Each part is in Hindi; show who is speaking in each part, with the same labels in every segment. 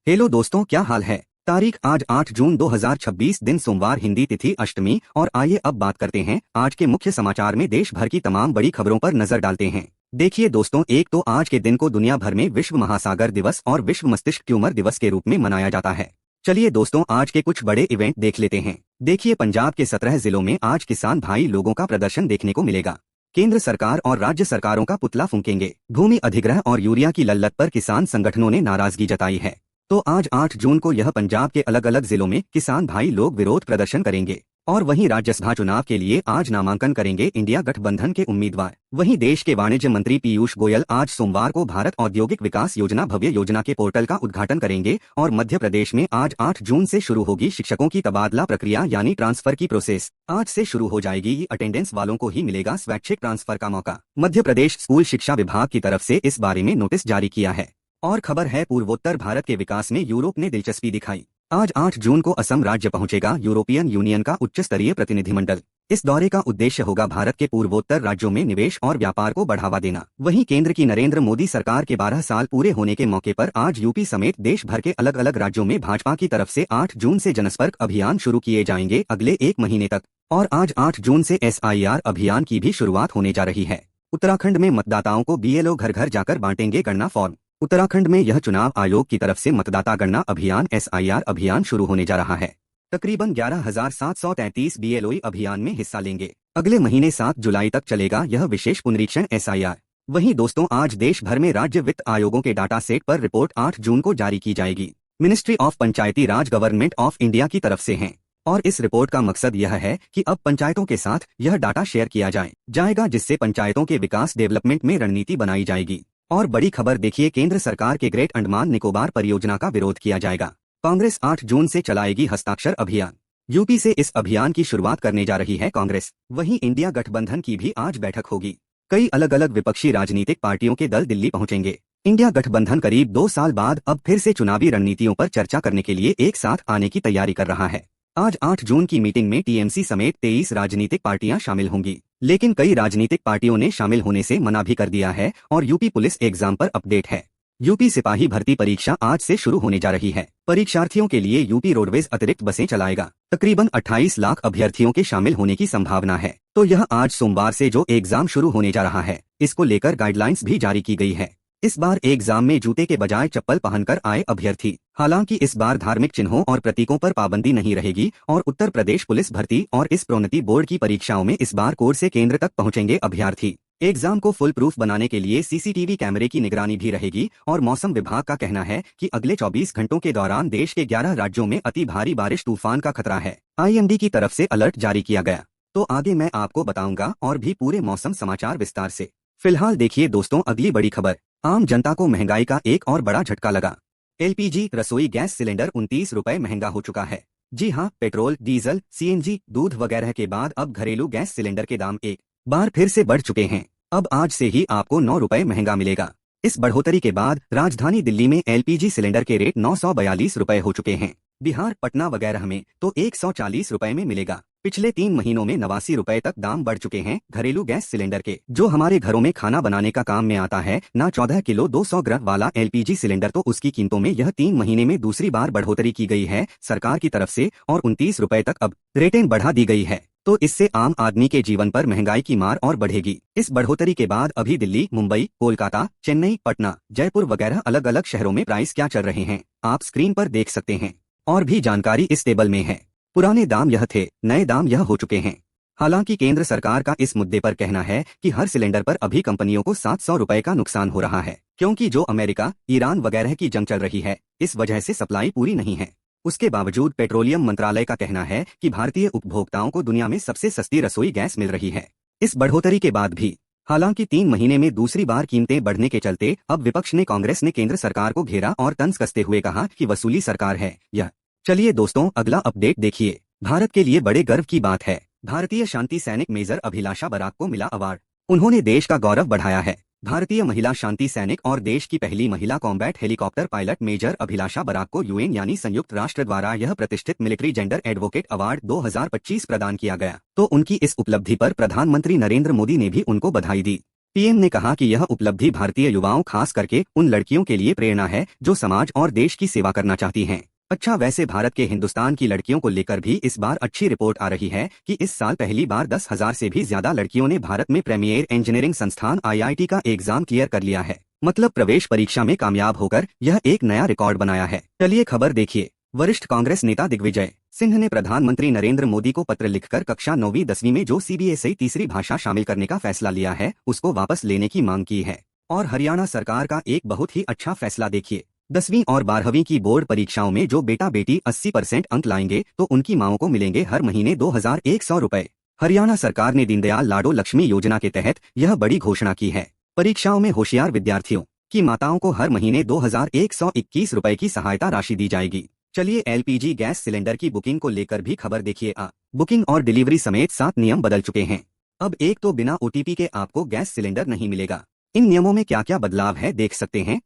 Speaker 1: हेलो दोस्तों, क्या हाल है। तारीख आज 8 जून 2026, दिन सोमवार, हिंदी तिथि अष्टमी। और आइए अब बात करते हैं आज के मुख्य समाचार में देश भर की तमाम बड़ी खबरों पर नजर डालते हैं। देखिए दोस्तों, एक तो आज के दिन को दुनिया भर में विश्व महासागर दिवस और विश्व मस्तिष्क ट्यूमर दिवस के रूप में मनाया जाता है। चलिए दोस्तों, आज के कुछ बड़े इवेंट देख लेते हैं। देखिए, पंजाब के 17 जिलों में आज किसान भाई लोगों का प्रदर्शन देखने को मिलेगा। केंद्र सरकार और राज्य सरकारों का पुतला फूंकेंगे। भूमि अधिग्रहण और यूरिया की लल्लत पर किसान संगठनों ने नाराजगी जताई है। तो आज 8 जून को यह पंजाब के अलग अलग जिलों में किसान भाई लोग विरोध प्रदर्शन करेंगे। और वहीं राज्यसभा चुनाव के लिए आज नामांकन करेंगे इंडिया गठबंधन के उम्मीदवार। वहीं देश के वाणिज्य मंत्री पीयूष गोयल आज सोमवार को भारत औद्योगिक विकास योजना भव्य योजना के पोर्टल का उद्घाटन करेंगे। और मध्य प्रदेश में आज 8 जून से शुरू होगी शिक्षकों की तबादला प्रक्रिया यानी ट्रांसफर की प्रोसेस। आज से शुरू हो जाएगी। अटेंडेंस वालों को ही मिलेगा स्वैच्छिक ट्रांसफर का मौका। मध्य प्रदेश स्कूल शिक्षा विभाग की तरफ से इस बारे में नोटिस जारी किया है। और खबर है, पूर्वोत्तर भारत के विकास में यूरोप ने दिलचस्पी दिखाई। आज 8 जून को असम राज्य पहुंचेगा यूरोपियन यूनियन का उच्च स्तरीय प्रतिनिधिमंडल। इस दौरे का उद्देश्य होगा भारत के पूर्वोत्तर राज्यों में निवेश और व्यापार को बढ़ावा देना। वहीं केंद्र की नरेंद्र मोदी सरकार के 12 साल पूरे होने के मौके पर आज यूपी समेत देश भर के अलग अलग राज्यों में भाजपा की तरफ से 8 जून से जनसंपर्क अभियान शुरू किए जाएंगे अगले 1 महीने तक। और आज 8 जून से SIR अभियान की भी शुरुआत होने जा रही है। उत्तराखंड में मतदाताओं को BLO घर घर जाकर बांटेंगे गणना फॉर्म। उत्तराखंड में यह चुनाव आयोग की तरफ से मतदाता गणना अभियान SIR अभियान शुरू होने जा रहा है। तकरीबन 11,733 BLO अभियान में हिस्सा लेंगे। अगले महीने 7 जुलाई तक चलेगा यह विशेष पुनरीक्षण SIR। वहीं दोस्तों, आज देश भर में राज्य वित्त आयोगों के डाटा सेट पर रिपोर्ट 8 जून को जारी की जाएगी। Ministry of Panchayati Raj government of India की तरफ से है। और इस रिपोर्ट का मकसद यह है कि अब पंचायतों के साथ यह डाटा शेयर किया जाएगा, जिससे पंचायतों के विकास डेवलपमेंट में रणनीति बनाई जाएगी। और बड़ी खबर देखिए, केंद्र सरकार के ग्रेट अंडमान निकोबार परियोजना का विरोध किया जाएगा। कांग्रेस 8 जून से चलाएगी हस्ताक्षर अभियान। यूपी से इस अभियान की शुरुआत करने जा रही है कांग्रेस। वहीं इंडिया गठबंधन की भी आज बैठक होगी। कई अलग अलग विपक्षी राजनीतिक पार्टियों के दल दिल्ली पहुंचेंगे। इंडिया गठबंधन करीब 2 साल बाद अब फिर से चुनावी रणनीतियों पर चर्चा करने के लिए एक साथ आने की तैयारी कर रहा है। आज 8 जून की मीटिंग में TMC समेत 23 राजनीतिक पार्टियां शामिल होंगी। लेकिन कई राजनीतिक पार्टियों ने शामिल होने से मना भी कर दिया है। और यूपी पुलिस एग्जाम पर अपडेट है। यूपी सिपाही भर्ती परीक्षा आज से शुरू होने जा रही है। परीक्षार्थियों के लिए यूपी रोडवेज अतिरिक्त बसें चलाएगा। तकरीबन 28 लाख अभ्यर्थियों के शामिल होने की संभावना है। तो यह आज सोमवार से जो एग्जाम शुरू होने जा रहा है, इसको लेकर गाइडलाइंस भी जारी की गई है। इस बार एग्जाम में जूते के बजाय चप्पल पहनकर आए अभ्यर्थी। हालांकि इस बार धार्मिक चिन्हों और प्रतीकों पर पाबंदी नहीं रहेगी। और उत्तर प्रदेश पुलिस भर्ती और इस प्रोन्नति बोर्ड की परीक्षाओं में इस बार कोर से केंद्र तक पहुंचेंगे अभ्यर्थी। एग्जाम को फुल प्रूफ बनाने के लिए CCTV कैमरे की निगरानी भी रहेगी। और मौसम विभाग का कहना है कि अगले 24 घंटों के दौरान देश के 11 राज्यों में अति भारी बारिश तूफान का खतरा है। IMD की तरफ से अलर्ट जारी किया गया। तो आगे मैं आपको बताऊंगा और भी पूरे मौसम समाचार विस्तार से। फिलहाल देखिए दोस्तों, अगली बड़ी खबर। आम जनता को महंगाई का एक और बड़ा झटका लगा। LPG रसोई गैस सिलेंडर 29 रुपए महंगा हो चुका है। जी हां, पेट्रोल, डीजल, CNG, दूध वगैरह के बाद अब घरेलू गैस सिलेंडर के दाम एक बार फिर से बढ़ चुके हैं। अब आज से ही आपको 9 रुपए महंगा मिलेगा। इस बढ़ोतरी के बाद राजधानी दिल्ली में LPG सिलेंडर के रेट 942 रुपए हो चुके हैं। बिहार, पटना वगैरह में तो 140 रुपए में मिलेगा। पिछले 3 महीनों में 89 रुपए तक दाम बढ़ चुके हैं घरेलू गैस सिलेंडर के, जो हमारे घरों में खाना बनाने का काम में आता है ना। 14 किलो 200 ग्राम वाला LPG सिलेंडर, तो उसकी कीमतों में यह 3 महीने में दूसरी बार बढ़ोतरी की गई है सरकार की तरफ से। और 29 रुपए तक अब रेटें बढ़ा दी गई है। तो इससे आम आदमी के जीवन पर महंगाई की मार और बढ़ेगी। इस बढ़ोतरी के बाद अभी दिल्ली, मुंबई, कोलकाता, चेन्नई, पटना, जयपुर वगैरह अलग अलग शहरों में प्राइस क्या चल रहे हैं, आप स्क्रीन पर देख सकते हैं। और भी जानकारी इस टेबल में है। पुराने दाम यह थे, नए दाम यह हो चुके हैं। हालांकि केंद्र सरकार का इस मुद्दे पर कहना है कि हर सिलेंडर पर अभी कंपनियों को 700 रुपए का नुकसान हो रहा है, क्योंकि जो अमेरिका, ईरान वगैरह की जंग चल रही है, इस वजह से सप्लाई पूरी नहीं है। उसके बावजूद पेट्रोलियम मंत्रालय का कहना है कि भारतीय उपभोक्ताओं को दुनिया में सबसे सस्ती रसोई गैस मिल रही है इस बढ़ोतरी के बाद भी। हालांकि 3 महीने में दूसरी बार कीमतें बढ़ने के चलते अब विपक्ष ने, कांग्रेस ने केंद्र सरकार को घेरा और तंज कसते हुए कहा कि वसूली सरकार है यह। चलिए दोस्तों, अगला अपडेट देखिए। भारत के लिए बड़े गर्व की बात है। भारतीय शांति सैनिक मेजर अभिलाषा बराक को मिला अवार्ड। उन्होंने देश का गौरव बढ़ाया है। भारतीय महिला शांति सैनिक और देश की पहली महिला कॉम्बैट हेलीकॉप्टर पायलट मेजर अभिलाषा बराक को UN यानी संयुक्त राष्ट्र द्वारा यह प्रतिष्ठित मिलिट्री जेंडर एडवोकेट अवार्ड 2025 प्रदान किया गया। तो उनकी इस उपलब्धि पर प्रधानमंत्री नरेंद्र मोदी ने भी उनको बधाई दी। पीएम ने कहा कि यह उपलब्धि भारतीय युवाओं खास करके उन लड़कियों के लिए प्रेरणा है जो समाज और देश की सेवा करना चाहती हैं। अच्छा, वैसे भारत के हिंदुस्तान की लड़कियों को लेकर भी इस बार अच्छी रिपोर्ट आ रही है कि इस साल पहली बार 10,000 से भी ज्यादा लड़कियों ने भारत में प्रीमियर इंजीनियरिंग संस्थान आईआईटी का एग्जाम क्लियर कर लिया है। मतलब प्रवेश परीक्षा में कामयाब होकर यह एक नया रिकॉर्ड बनाया है। चलिए खबर देखिए। वरिष्ठ कांग्रेस नेता दिग्विजय सिंह ने प्रधानमंत्री नरेंद्र मोदी को पत्र लिखकर कक्षा 9वीं 10वीं में जो सीबीएसई तीसरी भाषा शामिल करने का फैसला लिया है उसको वापस लेने की मांग की है। और हरियाणा सरकार का एक बहुत ही अच्छा फैसला देखिए। 10वीं और 12वीं की बोर्ड परीक्षाओं में जो बेटा बेटी 80% अंक लाएंगे तो उनकी माओं को मिलेंगे हर महीने 2,100 रुपए। हरियाणा सरकार ने दीनदयाल लाडो लक्ष्मी योजना के तहत यह बड़ी घोषणा की है। परीक्षाओं में होशियार विद्यार्थियों की माताओं को हर महीने 2,121 रुपए की सहायता राशि दी जाएगी। चलिए एलपीजी गैस सिलेंडर की बुकिंग को लेकर भी खबर देखिए। बुकिंग और डिलीवरी समेत 7 नियम बदल चुके हैं। अब एक तो बिना ओटीपी के आपको गैस सिलेंडर नहीं मिलेगा। इन नियमों में क्या क्या बदलाव है देख सकते हैं।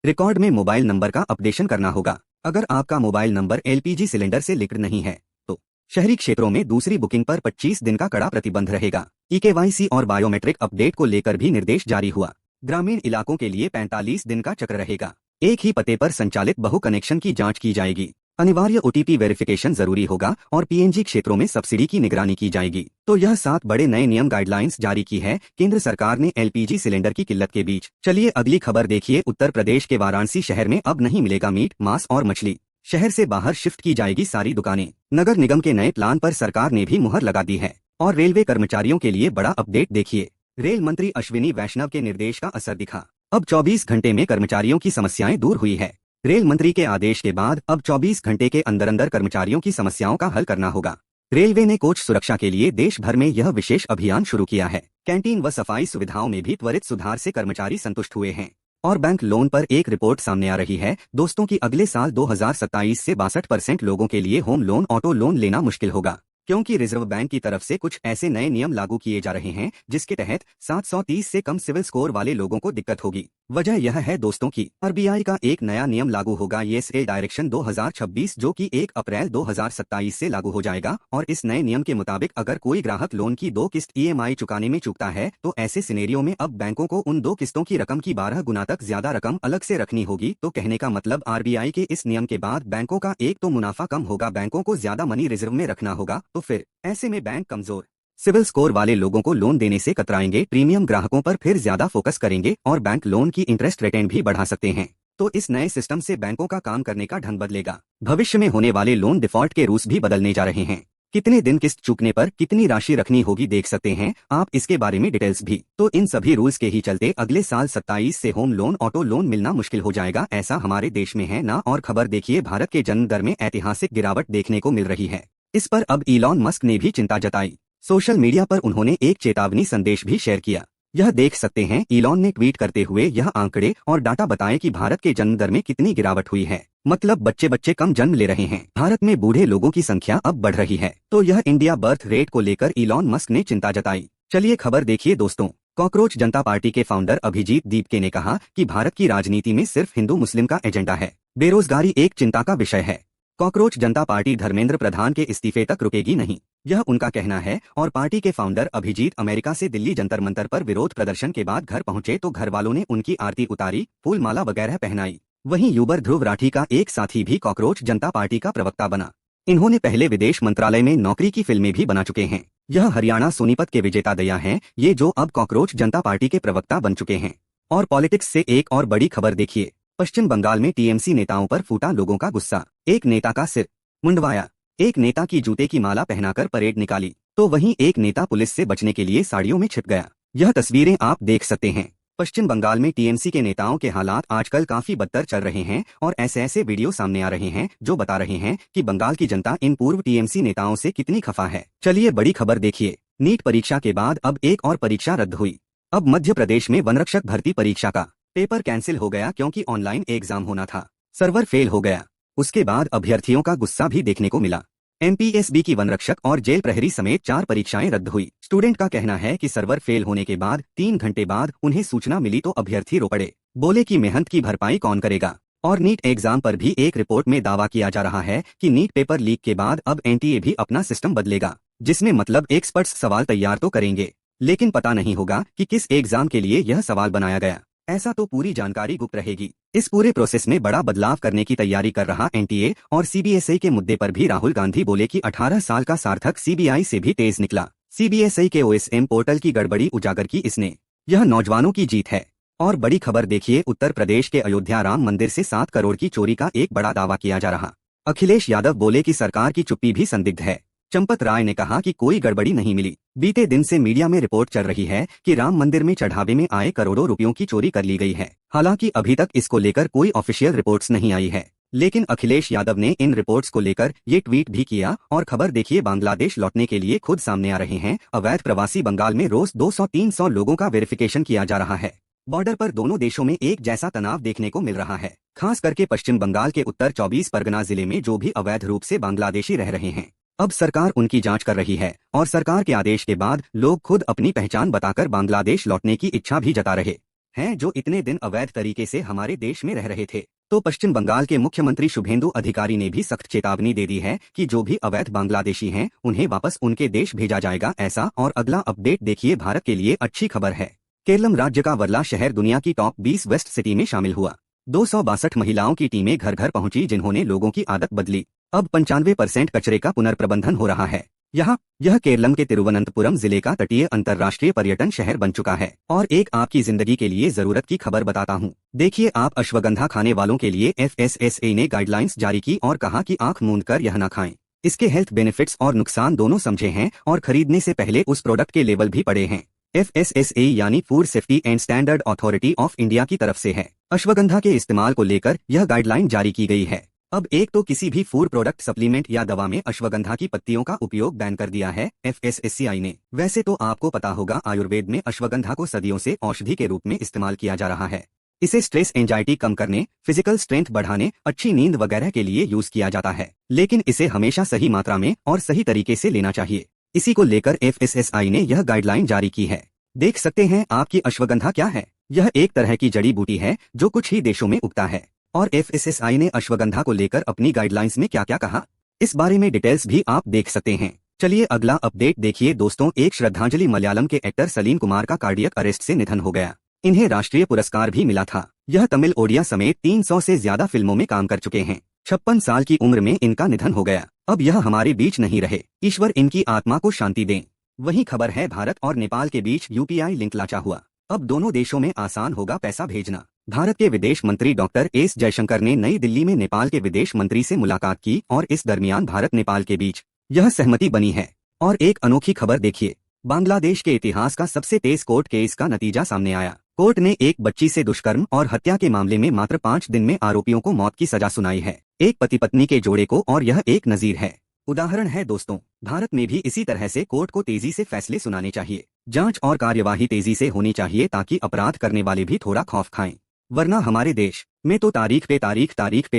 Speaker 1: रिकॉर्ड में मोबाइल नंबर का अपडेशन करना होगा। अगर आपका मोबाइल नंबर एलपीजी सिलेंडर से लिंक्ड नहीं है तो शहरी क्षेत्रों में दूसरी बुकिंग पर 25 दिन का कड़ा प्रतिबंध रहेगा। ईकेवाईसी और बायोमेट्रिक अपडेट को लेकर भी निर्देश जारी हुआ। ग्रामीण इलाकों के लिए 45 दिन का चक्र रहेगा। एक ही पते पर संचालित बहु कनेक्शन की जांच की जाएगी। अनिवार्य ओटीपी वेरिफिकेशन जरूरी होगा और पीएनजी क्षेत्रों में सब्सिडी की निगरानी की जाएगी। तो यह 7 बड़े नए नियम गाइडलाइंस जारी की है केंद्र सरकार ने एलपीजी सिलेंडर की किल्लत के बीच। चलिए अगली खबर देखिए। उत्तर प्रदेश के वाराणसी शहर में अब नहीं मिलेगा मीट, मांस और मछली। शहर से बाहर शिफ्ट की जाएगी सारी दुकानें। नगर निगम के नए प्लान पर सरकार ने भी मुहर लगा दी है। और रेलवे कर्मचारियों के लिए बड़ा अपडेट देखिए। रेल मंत्री अश्विनी वैष्णव के निर्देश का असर दिखा। अब 24 घंटे में कर्मचारियों की समस्याएं दूर हुई है। रेल मंत्री के आदेश के बाद अब 24 घंटे के अंदर कर्मचारियों की समस्याओं का हल करना होगा। रेलवे ने कोच सुरक्षा के लिए देश भर में यह विशेष अभियान शुरू किया है। कैंटीन व सफाई सुविधाओं में भी त्वरित सुधार से कर्मचारी संतुष्ट हुए हैं। और बैंक लोन पर एक रिपोर्ट सामने आ रही है दोस्तों की अगले साल 2027 से 62% लोगों के लिए होम लोन, ऑटो लोन लेना मुश्किल होगा, क्योंकि रिजर्व बैंक की तरफ से कुछ ऐसे नए नियम लागू किए जा रहे हैं जिसके तहत 730 से कम सिविल स्कोर वाले लोगों को दिक्कत होगी। वजह यह है दोस्तों की आरबीआई का एक नया नियम लागू होगा, ईएसए डायरेक्शन 2026, जो कि 1 अप्रैल 2027 से लागू हो जाएगा। और इस नए नियम के मुताबिक अगर कोई ग्राहक लोन की 2 किस्त ईएमआई चुकाने में चूकता है तो ऐसे सिनेरियो में अब बैंकों को उन 2 किस्तों की रकम की 12 गुना तक ज्यादा रकम अलग से रखनी होगी। तो कहने का मतलब आरबीआई के इस नियम के बाद बैंकों का एक तो मुनाफा कम होगा, बैंकों को ज्यादा मनी रिजर्व में रखना होगा, तो फिर ऐसे में बैंक कमजोर सिविल स्कोर वाले लोगों को लोन देने से कतराएंगे, प्रीमियम ग्राहकों पर फिर ज्यादा फोकस करेंगे और बैंक लोन की इंटरेस्ट रेट भी बढ़ा सकते हैं। तो इस नए सिस्टम से बैंकों का काम करने का ढंग बदलेगा। भविष्य में होने वाले लोन डिफॉल्ट के रूल्स भी बदलने जा रहे हैं। कितने दिन किस्त चूकने पर कितनी राशि रखनी होगी देख सकते हैं आप इसके बारे में डिटेल्स भी। तो इन सभी रूल्स के ही चलते अगले साल 27 से होम लोन, ऑटो लोन मिलना मुश्किल हो जाएगा, ऐसा हमारे देश में है ना। और खबर देखिए, भारत के जन्म दर में ऐतिहासिक गिरावट देखने को मिल रही है। इस पर अब इलॉन मस्क ने भी चिंता जताई। सोशल मीडिया पर उन्होंने एक चेतावनी संदेश भी शेयर किया। यह देख सकते हैं, इलॉन ने ट्वीट करते हुए यह आंकड़े और डाटा बताए कि भारत के जन्म दर में कितनी गिरावट हुई है। मतलब बच्चे कम जन्म ले रहे हैं। भारत में बूढ़े लोगों की संख्या अब बढ़ रही है। तो यह इंडिया बर्थ रेट को लेकर इलॉन मस्क ने चिंता जताई। चलिए खबर देखिए दोस्तों। कॉकरोच जनता पार्टी के फाउंडर अभिजीत दीपके ने कहा कि भारत की राजनीति में सिर्फ हिंदू मुस्लिम का एजेंडा है, बेरोजगारी एक चिंता का विषय है। कॉकरोच जनता पार्टी धर्मेंद्र प्रधान के इस्तीफे तक रुकेगी नहीं, यह उनका कहना है। और पार्टी के फाउंडर अभिजीत अमेरिका से दिल्ली जंतर मंतर पर विरोध प्रदर्शन के बाद घर पहुंचे तो घर वालों ने उनकी आरती उतारी, फूल माला वगैरह पहनाई। वहीं यूबर ध्रुव राठी का एक साथी भी कॉकरोच जनता पार्टी का प्रवक्ता बना। इन्होंने पहले विदेश मंत्रालय में नौकरी की फिल्में भी बना चुके हैं। यह हरियाणा सोनीपत के विजेता दया हैं, ये जो अब कॉकरोच जनता पार्टी के प्रवक्ता बन चुके हैं। और पॉलिटिक्स से एक और बड़ी खबर देखिए। पश्चिम बंगाल में टीएमसी नेताओं पर फूटा लोगों का गुस्सा। एक नेता का सिर मुंडवाया, एक नेता की जूते की माला पहनाकर परेड निकाली, तो वहीं एक नेता पुलिस से बचने के लिए साड़ियों में छिप गया। यह तस्वीरें आप देख सकते हैं। पश्चिम बंगाल में टीएमसी के नेताओं के हालात आजकल काफी बदतर चल रहे हैं और ऐसे वीडियो सामने आ रहे हैं जो बता रहे हैं कि बंगाल की जनता इन पूर्व टीएमसी नेताओं से कितनी खफा है। चलिए बड़ी खबर देखिए। नीट परीक्षा के बाद अब एक और परीक्षा रद्द हुई। अब मध्य प्रदेश में वनरक्षक भर्ती परीक्षा का पेपर कैंसिल हो गया क्योंकि ऑनलाइन एग्जाम होना था, सर्वर फेल हो गया। उसके बाद अभ्यर्थियों का गुस्सा भी देखने को मिला। एमपीएसबी की वनरक्षक और जेल प्रहरी समेत 4 परीक्षाएं रद्द हुई। स्टूडेंट का कहना है कि सर्वर फेल होने के बाद 3 घंटे बाद उन्हें सूचना मिली तो अभ्यर्थी रो पड़े, बोले कि मेहनत की भरपाई कौन करेगा। और नीट एग्जाम पर भी एक रिपोर्ट में दावा किया जा रहा है कि नीट पेपर लीक के बाद अब एनटीए भी अपना सिस्टम बदलेगा, जिसमें मतलब एक्सपर्ट्स सवाल तैयार तो करेंगे लेकिन पता नहीं होगा कि किस एग्जाम के लिए यह सवाल बनाया गया। ऐसा तो पूरी जानकारी गुप्त रहेगी। इस पूरे प्रोसेस में बड़ा बदलाव करने की तैयारी कर रहा एनटीए और सीबीएसई के मुद्दे पर भी राहुल गांधी बोले कि 18 साल का सार्थक सीबीआई से भी तेज निकला। सीबीएसई के ओएसएम पोर्टल की गड़बड़ी उजागर की इसने। यह नौजवानों की जीत है। और बड़ी खबर देखिए, उत्तर प्रदेश के अयोध्या राम मंदिर से 7 करोड़ की चोरी का एक बड़ा दावा किया जा रहा। अखिलेश यादव बोले कि सरकार की चुप्पी भी संदिग्ध है। चंपत राय ने कहा कि कोई गड़बड़ी नहीं मिली। बीते दिन से मीडिया में रिपोर्ट चल रही है कि राम मंदिर में चढ़ावे में आए करोड़ों रुपयों की चोरी कर ली गई है। हालांकि अभी तक इसको लेकर कोई ऑफिशियल रिपोर्ट्स नहीं आई है, लेकिन अखिलेश यादव ने इन रिपोर्ट्स को लेकर ये ट्वीट भी किया। और खबर देखिए, बांग्लादेश लौटने के लिए खुद सामने आ रहे हैं अवैध प्रवासी। बंगाल में रोज 200-300 लोगों का वेरिफिकेशन किया जा रहा है। बॉर्डर पर दोनों देशों में एक जैसा तनाव देखने को मिल रहा है, खास करके पश्चिम बंगाल के उत्तर 24 परगना जिले में जो भी अवैध रूप से बांग्लादेशी रह रहे हैं। अब सरकार उनकी जांच कर रही है और सरकार के आदेश के बाद लोग खुद अपनी पहचान बताकर बांग्लादेश लौटने की इच्छा भी जता रहे हैं, जो इतने दिन अवैध तरीके से हमारे देश में रह रहे थे। तो पश्चिम बंगाल के मुख्यमंत्री शुभेंदु अधिकारी ने भी सख्त चेतावनी दे दी है कि जो भी अवैध बांग्लादेशी हैं उन्हें वापस उनके देश भेजा जाएगा। ऐसा और अगला अपडेट देखिए, भारत के लिए अच्छी खबर है। केरलम राज्य का वर्ला शहर दुनिया की टॉप 20 वेस्ट सिटी में शामिल हुआ। 262 महिलाओं की टीमें घर घर पहुंची जिन्होंने लोगों की आदत बदली। अब 95% कचरे का पुनर्प्रबंधन हो रहा है। यह केरलम के तिरुवनंतपुरम जिले का तटीय अंतर्राष्ट्रीय पर्यटन शहर बन चुका है। और एक आपकी जिंदगी के लिए जरूरत की खबर बताता हूँ। देखिए, आप अश्वगंधा खाने वालों के लिए FSSAI ने गाइडलाइंस जारी की और कहा कि आंख मूंद कर यह न खाएं। इसके हेल्थ बेनिफिट्स और नुकसान दोनों समझे हैं और खरीदने से पहले उस प्रोडक्ट के लेबल भी पढ़े हैं। FSSAI यानी food safety and standard authority of India की तरफ से है। अश्वगंधा के इस्तेमाल को लेकर यह गाइडलाइन जारी की गई है। अब एक तो किसी भी फूड प्रोडक्ट, सप्लीमेंट या दवा में अश्वगंधा की पत्तियों का उपयोग बैन कर दिया है FSSAI ने। वैसे तो आपको पता होगा, आयुर्वेद में अश्वगंधा को सदियों से औषधि के रूप में इस्तेमाल किया जा रहा है। इसे स्ट्रेस, एंजाइटी कम करने, फिजिकल स्ट्रेंथ बढ़ाने, अच्छी नींद वगैरह के लिए यूज किया जाता है, लेकिन इसे हमेशा सही मात्रा में और सही तरीके से लेना चाहिए। इसी को लेकर FSSAI ने यह गाइडलाइन जारी की है। देख सकते हैं आपकी अश्वगंधा क्या है। यह एक तरह की जड़ी बूटी है जो कुछ ही देशों में उगता है। और FSSAI ने अश्वगंधा को लेकर अपनी गाइडलाइंस में क्या क्या कहा, इस बारे में डिटेल्स भी आप देख सकते हैं। चलिए अगला अपडेट देखिए दोस्तों, एक श्रद्धांजलि। मलयालम के एक्टर सलीम कुमार का कार्डियक अरेस्ट से निधन हो गया। इन्हें राष्ट्रीय पुरस्कार भी मिला था। यह तमिल, ओडिया समेत 300 से ज्यादा फिल्मों में काम कर चुके हैं। 56 साल की उम्र में इनका निधन हो गया। अब यह हमारे बीच नहीं रहे, ईश्वर इनकी आत्मा को शांति दें। वहीं खबर है, भारत और नेपाल के बीच UPI लिंक लाचा हुआ। अब दोनों देशों में आसान होगा पैसा भेजना। भारत के विदेश मंत्री डॉक्टर एस जयशंकर ने नई दिल्ली में नेपाल के विदेश मंत्री से मुलाकात की और इस दरमियान भारत नेपाल के बीच यह सहमति बनी है। और एक अनोखी खबर देखिए, बांग्लादेश के इतिहास का सबसे तेज कोर्ट केस का नतीजा सामने आया। कोर्ट ने एक बच्ची से दुष्कर्म और हत्या के मामले में मात्र 5 दिन में आरोपियों को मौत की सजा सुनाई है, एक पति पत्नी के जोड़े को, और यह एक नजीर है, उदाहरण है दोस्तों। भारत में भी इसी तरह से कोर्ट को तेजी से फैसले सुनाने चाहिए। जांच और कार्यवाही तेजी से होनी चाहिए ताकि अपराध करने वाले भी थोड़ा खौफ खाएं। वरना हमारे देश में तो तारीख पे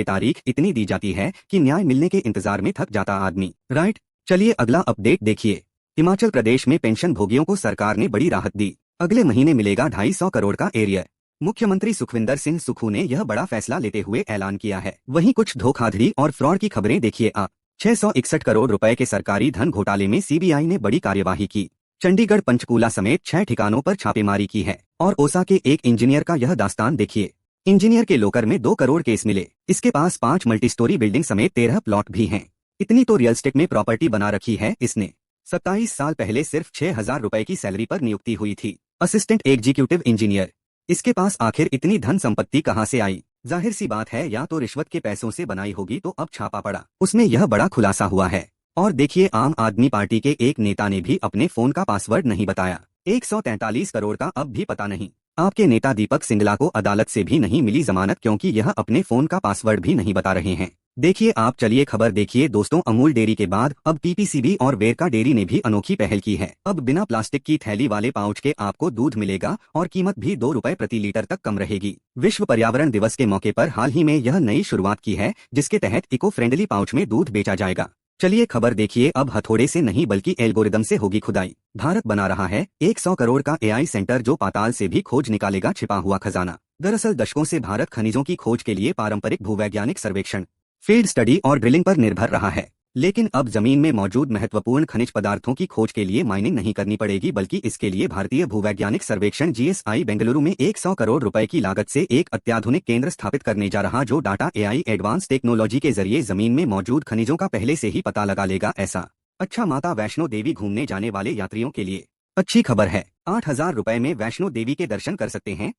Speaker 1: तारीख इतनी दी जाती है कि न्याय मिलने के इंतजार में थक जाता आदमी, राइट। चलिए अगला अपडेट देखिए, हिमाचल प्रदेश में पेंशन भोगियों को सरकार ने बड़ी राहत दी। अगले महीने मिलेगा 250 करोड़ का एरियर। मुख्यमंत्री सुखविंदर सिंह सुक्खू ने यह बड़ा फैसला लेते हुए ऐलान किया है। वहीं कुछ धोखाधड़ी और फ्रॉड की खबरें देखिए आप। 661 करोड़ रुपए के सरकारी धन घोटाले में CBI ने बड़ी कार्यवाही की। चंडीगढ़, पंचकूला समेत 6 ठिकानों पर छापेमारी की है। और ओसा के एक इंजीनियर का यह दास्तान देखिए। इंजीनियर के लोकर में 2 करोड़ केस मिले। इसके पास 5 मल्टीस्टोरी बिल्डिंग समेत 13 प्लॉट भी हैं। इतनी तो रियल एस्टेट में प्रॉपर्टी बना रखी है इसने। 27 साल पहले सिर्फ 6,000 रुपए की सैलरी पर नियुक्ति हुई थी, असिस्टेंट एग्जीक्यूटिव इंजीनियर। इसके पास आखिर इतनी धन संपत्ति कहां से आई? जाहिर सी बात है, या तो रिश्वत के पैसों से बनाई होगी। तो अब छापा पड़ा, उसमें यह बड़ा खुलासा हुआ है। और देखिए, आम आदमी पार्टी के एक नेता ने भी अपने फोन का पासवर्ड नहीं बताया। 143 करोड़ का अब भी पता नहीं। आपके नेता दीपक सिंगला को अदालत से भी नहीं मिली जमानत, क्योंकि यह अपने फोन का पासवर्ड भी नहीं बता रहे हैं। देखिए आप, चलिए खबर देखिए दोस्तों, अमूल डेयरी के बाद अब PPCB और वेरका डेयरी ने भी अनोखी पहल की है। अब बिना प्लास्टिक की थैली वाले पाउच के आपको दूध मिलेगा और कीमत भी 2 रुपए प्रति लीटर तक कम रहेगी। विश्व पर्यावरण दिवस के मौके पर हाल ही में यह नई शुरुआत की है, जिसके तहत इको फ्रेंडली पाउच में दूध बेचा जाएगा। चलिए खबर देखिए, अब हथौड़े से नहीं बल्कि एल्गोरिदम से होगी खुदाई। भारत बना रहा है 100 करोड़ का AI सेंटर, जो पाताल से भी खोज निकालेगा छिपा हुआ खजाना। दरअसल दशकों से भारत खनिजों की खोज के लिए पारंपरिक भूवैज्ञानिक सर्वेक्षण, फील्ड स्टडी और ड्रिलिंग पर निर्भर रहा है। लेकिन अब जमीन में मौजूद महत्वपूर्ण खनिज पदार्थों की खोज के लिए माइनिंग नहीं करनी पड़ेगी, बल्कि इसके लिए भारतीय भूवैज्ञानिक सर्वेक्षण जीएसआई बेंगलुरु में 100 करोड़ रुपए की लागत से एक अत्याधुनिक केंद्र स्थापित करने जा रहा, जो डाटा एआई एडवांस टेक्नोलॉजी के जरिए जमीन में मौजूद खनिजों का पहले से ही पता लगा लेगा। ऐसा अच्छा माता वैष्णो देवी घूमने जाने वाले यात्रियों के लिए अच्छी खबर है। 8,000 रुपए में वैष्णो देवी के दर्शन कर सकते हैं।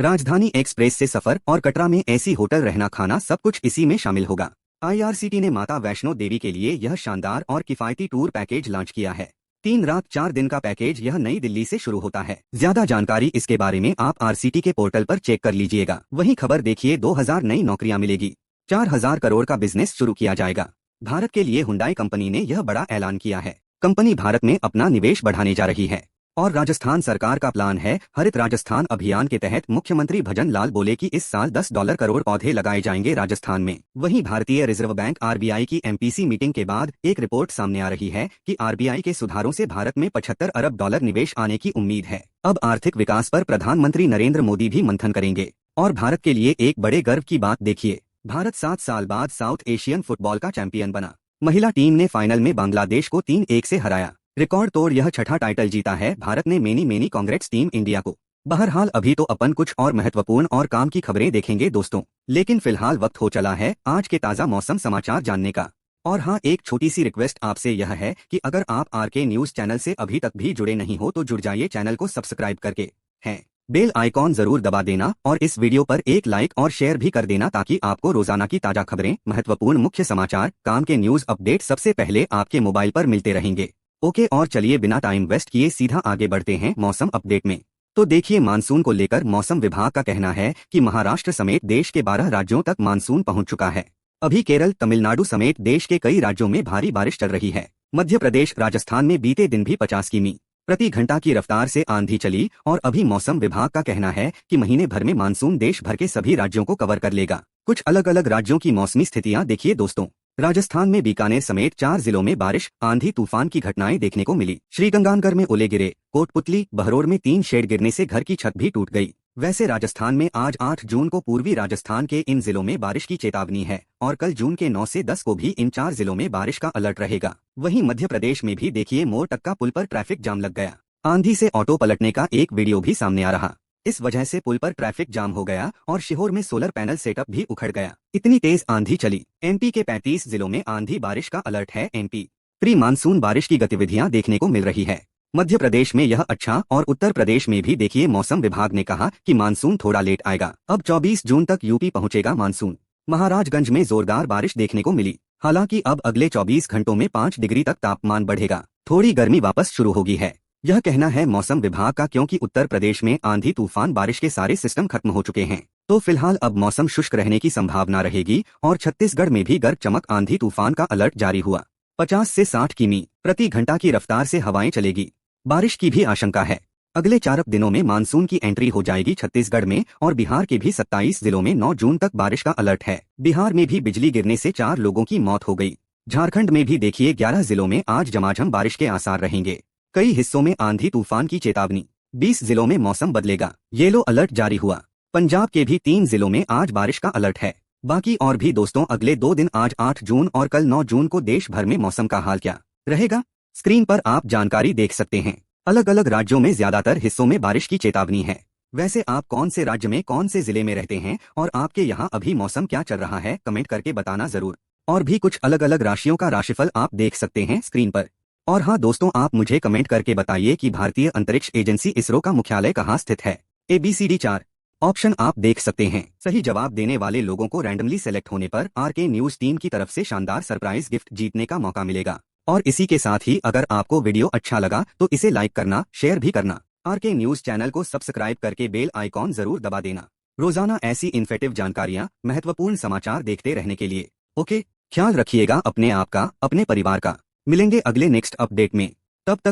Speaker 1: राजधानी एक्सप्रेस से सफर और कटरा में एसी होटल, रहना खाना सब कुछ इसी में शामिल होगा। आईआरसीटी ने माता वैष्णो देवी के लिए यह शानदार और किफायती टूर पैकेज लॉन्च किया है। 3 रात 4 दिन का पैकेज यह नई दिल्ली से शुरू होता है। ज्यादा जानकारी इसके बारे में आप आरसीटी के पोर्टल पर चेक कर लीजिएगा। वहीं खबर देखिए, 2000 नई नौकरियां मिलेगी, 4000 करोड़ का बिजनेस शुरू किया जाएगा। भारत के लिए हुंडई कंपनी ने यह बड़ा ऐलान किया है। कंपनी भारत में अपना निवेश बढ़ाने जा रही है और राजस्थान सरकार का प्लान है। हरित राजस्थान अभियान के तहत मुख्यमंत्री भजन लाल बोले कि इस साल $10 करोड़ पौधे लगाए जाएंगे राजस्थान में। वहीं भारतीय रिजर्व बैंक आरबीआई की एमपीसी मीटिंग के बाद एक रिपोर्ट सामने आ रही है कि आरबीआई के सुधारों से भारत में $75 अरब निवेश आने की उम्मीद है। अब आर्थिक विकास पर प्रधानमंत्री नरेंद्र मोदी भी मंथन करेंगे और भारत के लिए एक बड़े गर्व की बात देखिए, भारत 7 साल बाद साउथ एशियन फुटबॉल का चैंपियन बना। महिला टीम ने फाइनल में बांग्लादेश को 3-1 से हराया। रिकॉर्ड तोड़ यह 6ठा टाइटल जीता है भारत ने। मेनी कांग्रेट्स टीम इंडिया को। बहरहाल अभी तो अपन कुछ और महत्वपूर्ण और काम की खबरें देखेंगे दोस्तों, लेकिन फिलहाल वक्त हो चला है आज के ताज़ा मौसम समाचार जानने का। और हाँ, एक छोटी सी रिक्वेस्ट आपसे यह है कि अगर आप आरके न्यूज चैनल से अभी तक भी जुड़े नहीं हो तो जुड़ जाइए चैनल को सब्सक्राइब करके। हैं बेल आइकॉन जरूर दबा देना और इस वीडियो पर एक लाइक और शेयर भी कर देना, ताकि आपको रोजाना की ताजा खबरें, महत्वपूर्ण मुख्य समाचार, काम के न्यूज अपडेट सबसे पहले आपके मोबाइल पर मिलते रहेंगे। ओके, और चलिए बिना टाइम वेस्ट किए सीधा आगे बढ़ते हैं मौसम अपडेट में। तो देखिए, मानसून को लेकर मौसम विभाग का कहना है कि महाराष्ट्र समेत देश के 12 राज्यों तक मानसून पहुंच चुका है। अभी केरल, तमिलनाडु समेत देश के कई राज्यों में भारी बारिश चल रही है। मध्य प्रदेश, राजस्थान में बीते दिन भी 50 किमी प्रति घंटा की रफ्तार से आंधी चली और अभी मौसम विभाग का कहना है कि महीने भर में मानसून देश भर के सभी राज्यों को कवर कर लेगा। कुछ अलग अलग राज्यों की मौसमी स्थितियां देखिए दोस्तों। राजस्थान में बीकानेर समेत 4 जिलों में बारिश, आंधी तूफान की घटनाएं देखने को मिली। श्रीगंगानगर में ओले गिरे, कोटपुतली, बहरोड़ में 3 शेड गिरने से घर की छत भी टूट गई। वैसे राजस्थान में आज 8 जून को पूर्वी राजस्थान के इन जिलों में बारिश की चेतावनी है और कल जून के 9 से 10 को भी इन 4 जिलों में बारिश का अलर्ट रहेगा। वहीं मध्य प्रदेश में भी देखिए, मोरटक्का पुल पर ट्रैफिक जाम लग गया। आंधी से ऑटो पलटने का एक वीडियो भी सामने आ रहा। इस वजह से पुल पर ट्रैफिक जाम हो गया और सीहोर में सोलर पैनल सेटअप भी उखड़ गया। इतनी तेज आंधी चली। एमपी के 35 जिलों में आंधी बारिश का अलर्ट है। एमपी प्री मानसून बारिश की गतिविधियां देखने को मिल रही है। मध्य प्रदेश में यह अच्छा और उत्तर प्रदेश में भी देखिए, मौसम विभाग ने कहा कि मानसून थोड़ा लेट आएगा। अब 24 जून तक यूपी पहुंचेगा मानसून। महाराजगंज में जोरदार बारिश देखने को मिली। हालांकि अब अगले 24 घंटों में 5 डिग्री तक तापमान बढ़ेगा। थोड़ी गर्मी वापस शुरू होगी है, यह कहना है मौसम विभाग का, क्योंकि उत्तर प्रदेश में आंधी तूफान बारिश के सारे सिस्टम खत्म हो चुके हैं। तो फिलहाल अब मौसम शुष्क रहने की संभावना रहेगी और छत्तीसगढ़ में भी गर्ज चमक आंधी तूफान का अलर्ट जारी हुआ। 50 से 60 किमी प्रति घंटा की रफ्तार से हवाएं चलेगी। बारिश की भी आशंका है। अगले 4 दिनों में मानसून की एंट्री हो जाएगी छत्तीसगढ़ में और बिहार के भी 27 जिलों में 9 जून तक बारिश का अलर्ट है। बिहार में भी बिजली गिरने से 4 लोगों की मौत हो गई। झारखंड में भी देखिए, 11 जिलों में आज झमाझम बारिश के आसार रहेंगे। कई हिस्सों में आंधी तूफान की चेतावनी। 20 जिलों में मौसम बदलेगा, येलो अलर्ट जारी हुआ। पंजाब के भी 3 जिलों में आज बारिश का अलर्ट है। बाकी और भी दोस्तों, अगले 2 दिन आज 8 जून और कल 9 जून को देश भर में मौसम का हाल क्या रहेगा, स्क्रीन पर आप जानकारी देख सकते हैं। अलग अलग राज्यों में ज्यादातर हिस्सों में बारिश की चेतावनी है। वैसे आप कौन से राज्य में, कौन से जिले में रहते हैं और आपके यहाँ अभी मौसम क्या चल रहा है, कमेंट करके बताना जरूर। और भी कुछ अलग अलग राशियों का राशिफल आप देख सकते हैं स्क्रीन पर। और हाँ दोस्तों, आप मुझे कमेंट करके बताइए कि भारतीय अंतरिक्ष एजेंसी इसरो का मुख्यालय कहाँ स्थित है। ABCD 4 ऑप्शन आप देख सकते हैं। सही जवाब देने वाले लोगों को रैंडमली सेलेक्ट होने पर आरके न्यूज टीम की तरफ से शानदार सरप्राइज गिफ्ट जीतने का मौका मिलेगा। और इसी के साथ ही अगर आपको वीडियो अच्छा लगा तो इसे लाइक करना, शेयर भी करना। आरके न्यूज चैनल को सब्सक्राइब करके बेल आइकॉन जरूर दबा देना, रोजाना ऐसी इन्फॉर्मेटिव जानकारियां, महत्वपूर्ण समाचार देखते रहने के लिए। ओके, ख्याल रखिएगा अपने आप का, अपने परिवार का। मिलेंगे अगले नेक्स्ट अपडेट में। तब तक